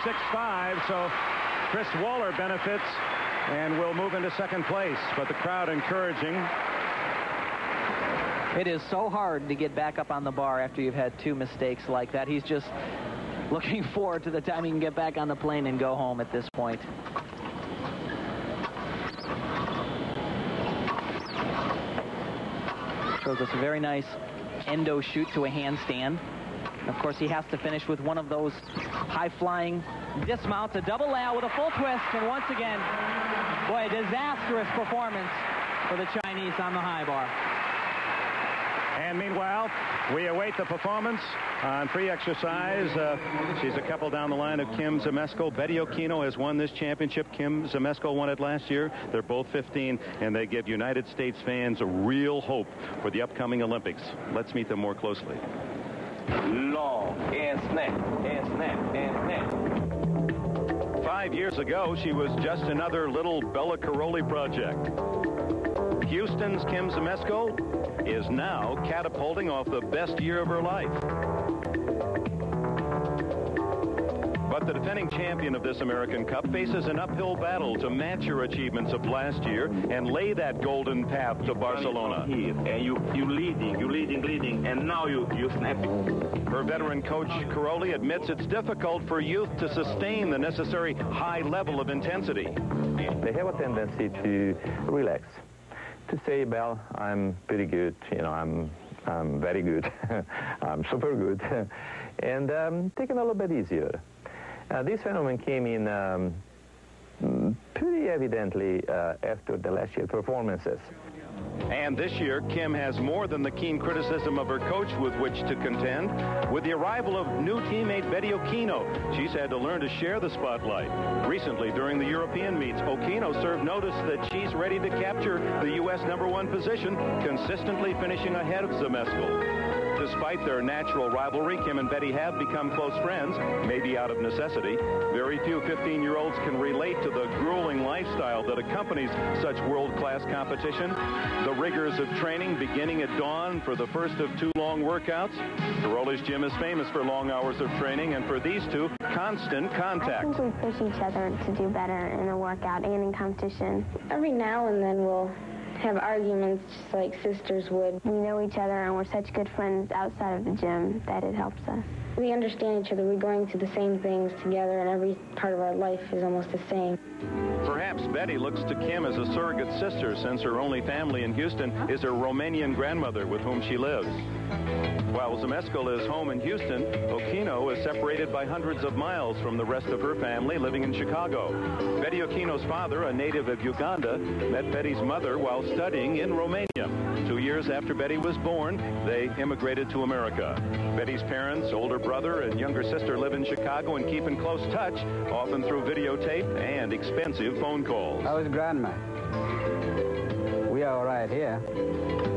6.5, so Chris Waller benefits and will move into second place, but the crowd encouraging. It is so hard to get back up on the bar after you've had two mistakes like that. He's just looking forward to the time he can get back on the plane and go home at this point. Shows us a very nice endo shoot to a handstand. Of course, he has to finish with one of those high-flying dismounts, a double layout with a full twist, and once again, boy, a disastrous performance for the Chinese on the high bar. And meanwhile, we await the performance on free exercise. She's a couple down the line of Kim Zmeskal. Betty Okino has won this championship. Kim Zmeskal won it last year. They're both 15, and they give United States fans a real hope for the upcoming Olympics. Let's meet them more closely. Long and snap, and snap, and snap. 5 years ago, she was just another little Bella Caroli project. Houston's Kim Zmeskal is now catapulting off the best year of her life. But the defending champion of this American Cup faces an uphill battle to match her achievements of last year and lay that golden path to Barcelona. Here, and you leading, and now you snapping. Her veteran coach Caroli admits it's difficult for youth to sustain the necessary high level of intensity. They have a tendency to relax, to say, well, I'm pretty good, you know, I'm very good, I'm super good, and take it a little bit easier. This phenomenon came in pretty evidently after the last year's performances. And this year, Kim has more than the keen criticism of her coach with which to contend. With the arrival of new teammate Betty Okino, she's had to learn to share the spotlight. Recently, during the European meets, Okino served notice that she's ready to capture the U.S. #1 position, consistently finishing ahead of Zmeskal. Despite their natural rivalry, Kim and Betty have become close friends, maybe out of necessity. Very few 15-year-olds can relate to the grueling lifestyle that accompanies such world-class competition. The rigors of training beginning at dawn for the first of two long workouts. Caroli's gym is famous for long hours of training, and for these two, constant contact. I think we push each other to do better in a workout and in competition. Every now and then we'll have arguments just like sisters would. We know each other and we're such good friends outside of the gym that it helps us. We understand each other. We're going through the same things together, and every part of our life is almost the same. Perhaps Betty looks to Kim as a surrogate sister, since her only family in Houston is her Romanian grandmother with whom she lives. While Zmeskal is home in Houston, Okino is separated by hundreds of miles from the rest of her family living in Chicago. Betty Okino's father, a native of Uganda, met Betty's mother while studying in Romania. 2 years after Betty was born, they immigrated to America. Betty's parents, older brother and younger sister live in Chicago and keep in close touch, often through videotape and expensive phone calls. How is Grandma? We are all right here.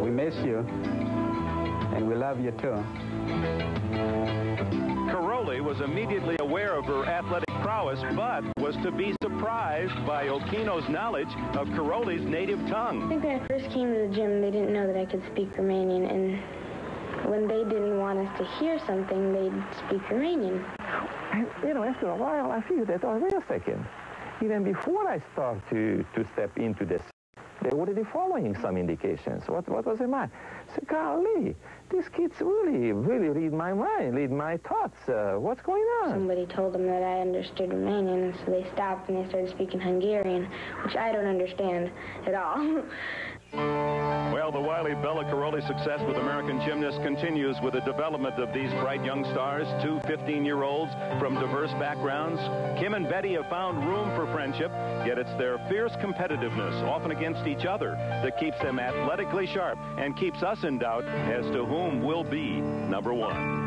We miss you, and we love you too. Caroli was immediately aware of her athletic prowess, but was to be surprised by Okino's knowledge of Caroli's native tongue. I think when I first came to the gym, they didn't know that I could speak Romanian, and when they didn't want us to hear something, they'd speak Romanian. And, you know, after a while, I figured that, oh, wait a second. Even before I start to step into this, they're already following some indications. What was the matter? So, golly, these kids really read my mind, read my thoughts. What's going on? Somebody told them that I understood Romanian, so they stopped and they started speaking Hungarian, which I don't understand at all. Well, the wily Bella Caroli's success with American gymnasts continues with the development of these bright young stars, two 15-year-olds from diverse backgrounds. Kim and Betty have found room for friendship, yet it's their fierce competitiveness, often against each other, that keeps them athletically sharp and keeps us in doubt as to whom will be #1.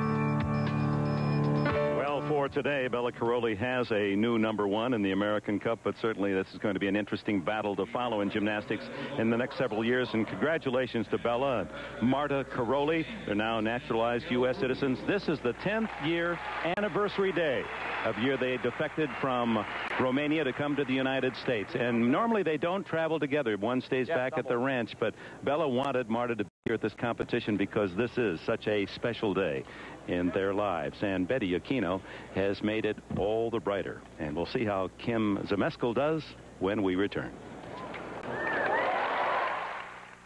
For today, Bella Caroli has a new #1 in the American Cup, but certainly this is going to be an interesting battle to follow in gymnastics in the next several years. And congratulations to Bella and Marta Caroli. They're now naturalized U.S. citizens. This is the 10th year anniversary day of year they defected from Romania to come to the United States. And normally they don't travel together. One stays back at the ranch, but Bella wanted Marta to here at this competition because this is such a special day in their lives. And Betty Aquino has made it all the brighter. And we'll see how Kim Zmeskal does when we return.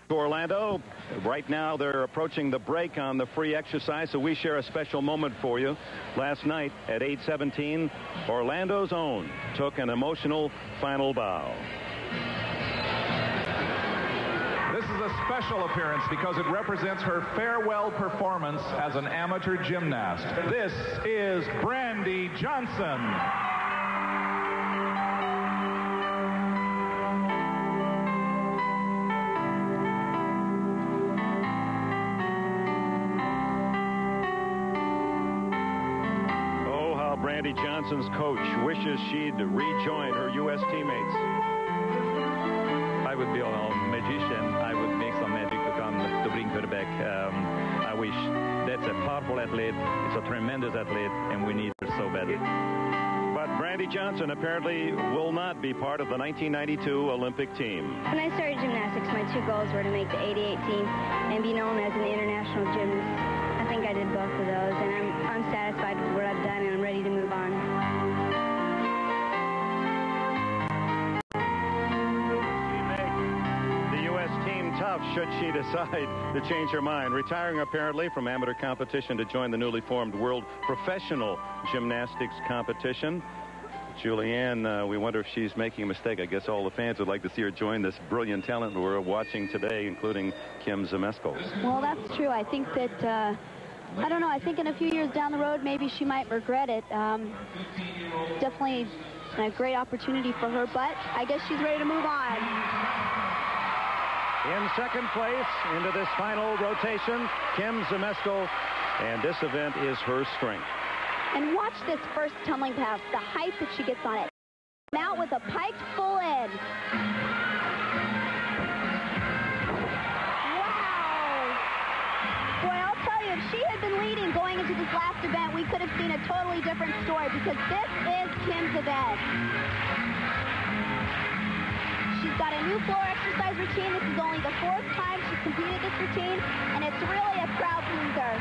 Orlando, right now they're approaching the break on the free exercise, so we share a special moment for you. Last night at 8:17, Orlando's own took an emotional final bow. This is a special appearance because it represents her farewell performance as an amateur gymnast. This is Brandy Johnson. Brandy Johnson's coach wishes she'd rejoin her U.S. teammates. I would be a magician. I would make some magic to bring her back. I wish. That's a powerful athlete. It's a tremendous athlete, and we need her so badly. But Brandy Johnson apparently will not be part of the 1992 Olympic team. When I started gymnastics, my two goals were to make the 88 team and be known as an international gymnast. I think I did both of those, and I'm satisfied with what I've done, and I'm ready to move on. She makes the U.S. team tough should she decide to change her mind. Retiring apparently from amateur competition to join the newly formed World Professional Gymnastics competition. Julianne, we wonder if she's making a mistake. I guess all the fans would like to see her join this brilliant talent we're watching today, including Kim Zmeskal. Well, that's true. I think that, I don't know, I think in a few years down the road, maybe she might regret it. Definitely a great opportunity for her, but I guess she's ready to move on. In second place into this final rotation, Kim Zmeskal, and this event is her strength. And watch this first tumbling pass, the height that she gets on it. Out with a piked full in. Wow. Boy, I'll tell you, if she had been leading going into this last event, we could have seen a totally different story because this is Kim's event. She's got a new floor exercise routine. This is only the 4th time she's competed this routine, and it's really a crowd pleaser.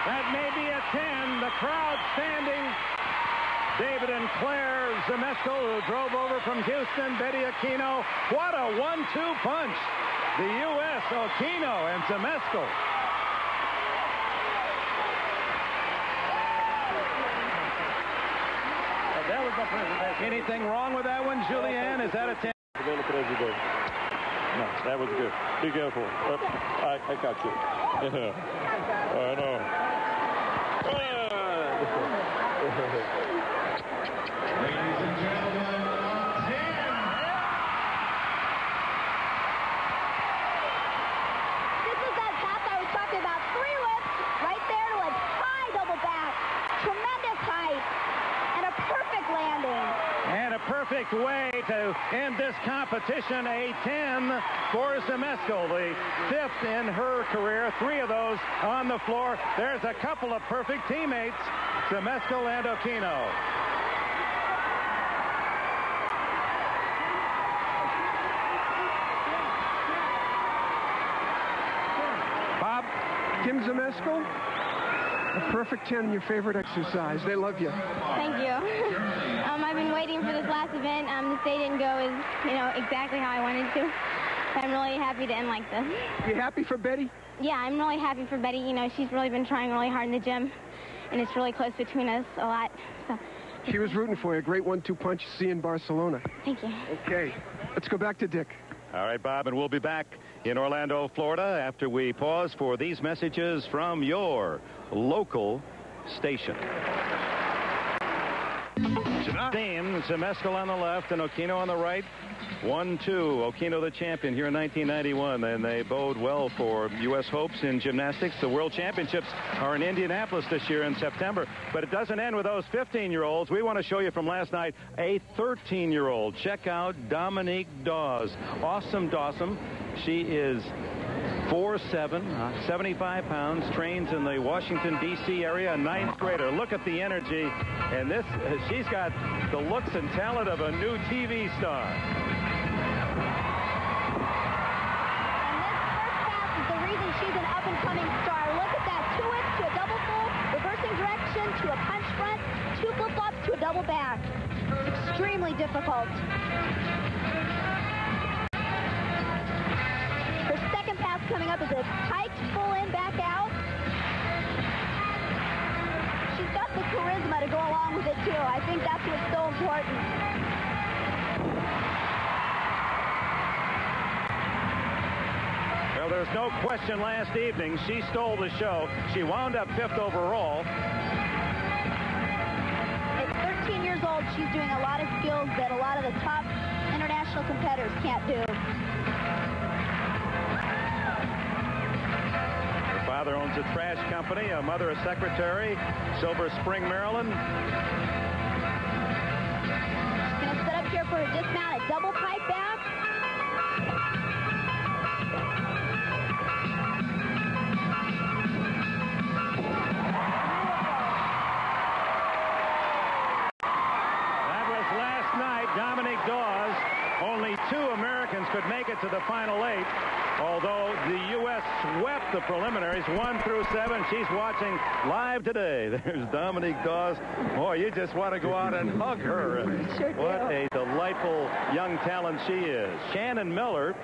That may be a 10. The crowd standing. David and Claire Zmeskal, who drove over from Houston. Betty Aquino. What a 1-2 punch. The U.S. Aquino and Zmeskal. That was the president. Anything wrong with that one, Julianne? Is that a 10? No, that was good. Be careful. I got you. I know. Ladies and gentlemen, 10. This is that pass I was talking about. 3 lifts right there to a high double back. Tremendous height. And a perfect landing. And a perfect way to end this competition, a 10 for Zmeskal, the 5th in her career. 3 of those on the floor. There's a couple of perfect teammates, Zmeskal and Aquino. Bob, Kim Zmeskal, a perfect 10 in your favorite exercise. They love you. Thank you. I've been waiting for this last event. This day didn't go as, exactly how I wanted to. I'm really happy to end like this. You happy for Betty? Yeah, I'm really happy for Betty. You know, she's really been trying really hard in the gym, and it's really close between us a lot. So. She was rooting for you. Great 1-2 punch to see in Barcelona. Thank you. Okay, let's go back to Dick. All right, Bob, and we'll be back in Orlando, Florida, after we pause for these messages from your local station. Team, Zmeskal on the left and Okino on the right. 1-2. Okino the champion here in 1991, and they bode well for U.S. hopes in gymnastics. The World Championships are in Indianapolis this year in September, but it doesn't end with those 15-year-olds. We want to show you from last night a 13-year-old. Check out Dominique Dawes. Awesome Dawson. She is 4'7", 75 pounds, trains in the Washington, D.C. area, a ninth grader. Look at the energy, and she's got the looks and talent of a new TV star. She's an up-and-coming star. Look at that. 2-whips to a double full, reversing direction to a punch front, 2 flip-flops to a double back. Extremely difficult. Her second pass coming up is a piked full in, back out. She's got the charisma to go along with it, too. I think that's what's so important. Well, there's no question last evening she stole the show. She wound up 5th overall. At 13 years old, she's doing a lot of skills that a lot of the top international competitors can't do. Her father owns a trash company, a mother a secretary, Silver Spring, Maryland. She's going to set up here for a dismount, a double pipe back. Only 2 Americans could make it to the final 8, although the U.S. swept the preliminaries 1 through 7. She's watching live today. There's Dominique Dawes. Boy, you just want to go out and hug her. Sure do. What a delightful young talent she is. Shannon Miller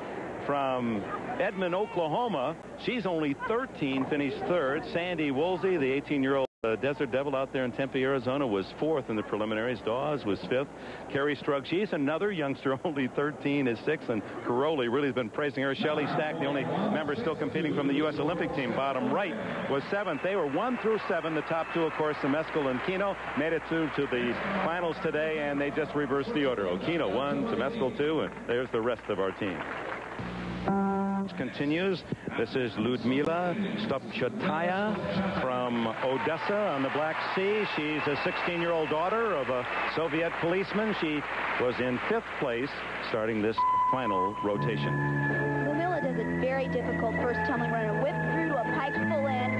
from Edmond, Oklahoma. She's only 13, finished 3rd. Sandy Woolsey, the 18-year-old Desert Devil out there in Tempe, Arizona, was 4th in the preliminaries. Dawes was 5th. Carrie Strug, she's another youngster, only 13, is 6th. And Caroli really has been praising her. Shelley Stack, the only member still competing from the U.S. Olympic team, bottom right, was 7th. They were 1 through 7. The top 2, of course, Zmeskal and Kino, made it to the finals today, and they just reversed the order. Okino 1, Zmeskal 2, and there's the rest of our team. Continues. This is Ludmila Stopchataya from Odessa on the Black Sea. She's a 16-year-old daughter of a Soviet policeman. She was in 5th place starting this final rotation. Ludmila does a very difficult first tumbling run, a whip through to a pike full in.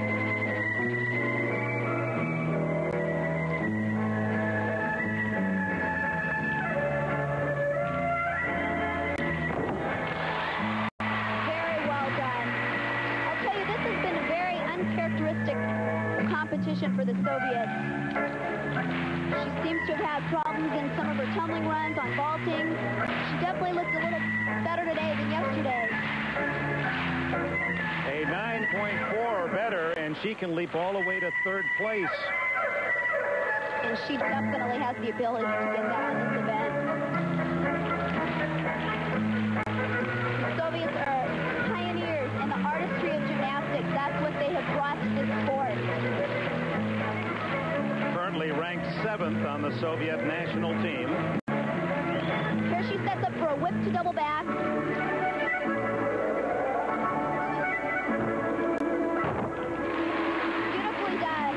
Competition for the Soviets. She seems to have had problems in some of her tumbling runs on vaulting. She definitely looks a little better today than yesterday. A 9.4 or better, and she can leap all the way to 3rd place. And she definitely has the ability to get that in this event. The Soviets are pioneers in the artistry of gymnastics. That's what they have brought to this sport. Currently ranked 7th on the Soviet national team. Here she sets up for a whip to double back. Beautifully done.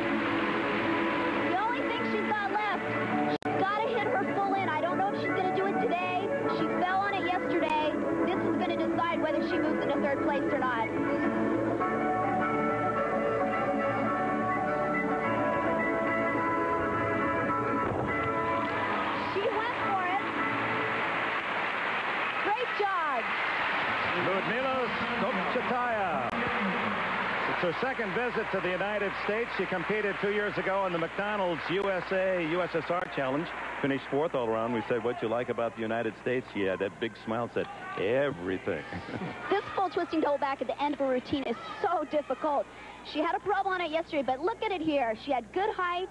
The only thing she's got left, she's got to hit her full in. I don't know if she's going to do it today. She fell on it yesterday. This is going to decide whether she moves into 3rd place or not. Great job. Ludmila Stopchataya. her second visit to the United States. She competed 2 years ago in the McDonald's USSR Challenge. Finished fourth all around. We said, what'd you like about the United States? She had that big smile, said, everything. This full twisting double back at the end of a routine is so difficult. She had a problem on it yesterday, but look at it here. She had good height.